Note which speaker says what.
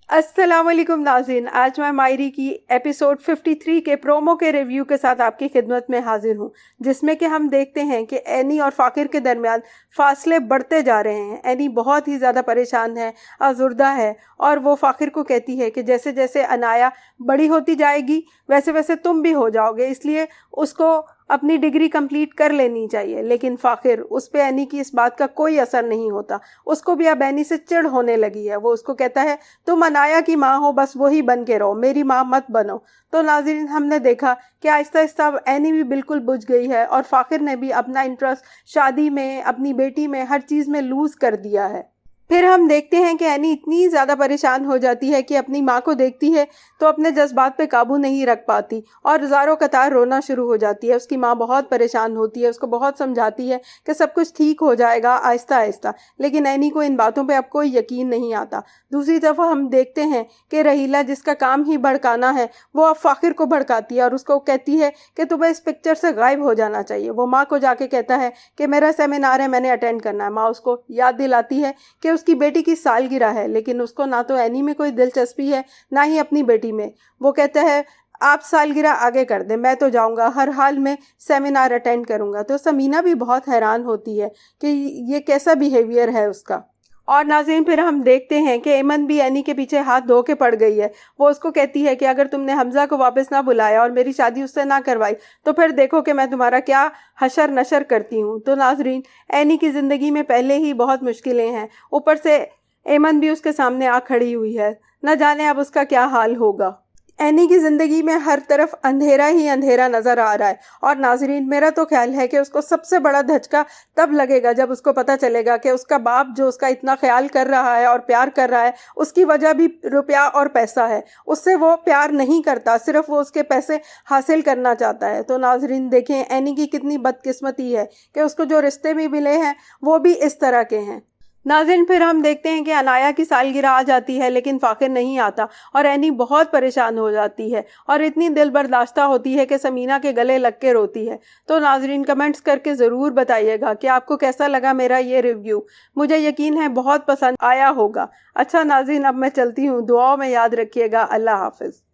Speaker 1: अस्सलाम वालेकुम नाज़रीन, आज मैं मायरी की एपिसोड 53 के प्रोमो के रिव्यू के साथ आपकी खिदमत में हाजिर हूँ, जिसमें कि हम देखते हैं कि एनी और फ़ाकिर के दरमियान फासले बढ़ते जा रहे हैं। एनी बहुत ही ज़्यादा परेशान है, आज़ुर्दा है, और वो फ़ाकिर को कहती है कि जैसे जैसे अनाया बड़ी होती जाएगी वैसे वैसे तुम भी हो जाओगे, इसलिए उसको अपनी डिग्री कंप्लीट कर लेनी चाहिए। लेकिन फ़ाकिर, उस पे एनी की इस बात का कोई असर नहीं होता। उसको भी अब एनी से चिढ़ होने लगी है। वो उसको कहता है तुम अनाया की माँ हो, बस वही बन के रहो, मेरी माँ मत बनो। तो नाज़रीन, हमने देखा कि आहिस्ता आहिस्ता एनी भी बिल्कुल बुझ गई है और फ़ाकिर ने भी अपना इंटरेस्ट शादी में, अपनी बेटी में, हर चीज़ में लूज़ कर दिया है। फिर हम देखते हैं कि एनी इतनी ज़्यादा परेशान हो जाती है कि अपनी माँ को देखती है तो अपने जज्बात पे काबू नहीं रख पाती और ज़ारो कतार रोना शुरू हो जाती है। उसकी माँ बहुत परेशान होती है, उसको बहुत समझाती है कि सब कुछ ठीक हो जाएगा आहिस्ता आहिस्ता, लेकिन एनी को इन बातों पे अब कोई यकीन नहीं आता। दूसरी तरफ हम देखते हैं कि रहीला, जिसका काम ही भड़काना है, वो अब फ़ाकिर को भड़काती है और उसको कहती है कि तुम्हें इस पिक्चर से गायब हो जाना चाहिए। वो माँ को जाके कहता है कि मेरा सेमिनार है, मैंने अटेंड करना है। माँ उसको याद दिलाती है कि उसकी बेटी की सालगिरह है, लेकिन उसको ना तो एनी में कोई दिलचस्पी है ना ही अपनी बेटी में। वो कहता है आप सालगिरह आगे कर दें, मैं तो जाऊंगा, हर हाल में सेमिनार अटेंड करूंगा। तो समीना भी बहुत हैरान होती है कि ये कैसा बिहेवियर है उसका। और नाज़रीन, फिर हम देखते हैं कि एमन भी एनी के पीछे हाथ धो के पड़ गई है। वो उसको कहती है कि अगर तुमने हमजा को वापस ना बुलाया और मेरी शादी उससे ना करवाई तो फिर देखो कि मैं तुम्हारा क्या हशर नशर करती हूँ। तो नाज़रीन, एनी की ज़िंदगी में पहले ही बहुत मुश्किलें हैं, ऊपर से एमन भी उसके सामने आ खड़ी हुई है। न जाने अब उसका क्या हाल होगा। एनी की ज़िंदगी में हर तरफ अंधेरा ही अंधेरा नज़र आ रहा है। और नाजरीन, मेरा तो ख्याल है कि उसको सबसे बड़ा धचका तब लगेगा जब उसको पता चलेगा कि उसका बाप, जो उसका इतना ख्याल कर रहा है और प्यार कर रहा है, उसकी वजह भी रुपया और पैसा है। उससे वो प्यार नहीं करता, सिर्फ वो उसके पैसे हासिल करना चाहता है। तो नाजरीन देखें, एनी की कितनी बदकिस्मती है कि उसको जो रिश्ते भी मिले हैं वो भी इस तरह के हैं। नाज़रीन, फिर हम देखते हैं कि अनाया की सालगिरह आ जाती है, लेकिन फ़ाकिर नहीं आता और एनी बहुत परेशान हो जाती है और इतनी दिल बर्दाश्ता होती है कि समीना के गले लग के रोती है। तो नाज़रीन, कमेंट्स करके ज़रूर बताइएगा कि आपको कैसा लगा मेरा ये रिव्यू। मुझे यकीन है बहुत पसंद आया होगा। अच्छा नाज़रीन, अब मैं चलती हूँ, दुआओं में याद रखिएगा। अल्लाह हाफ़िज़।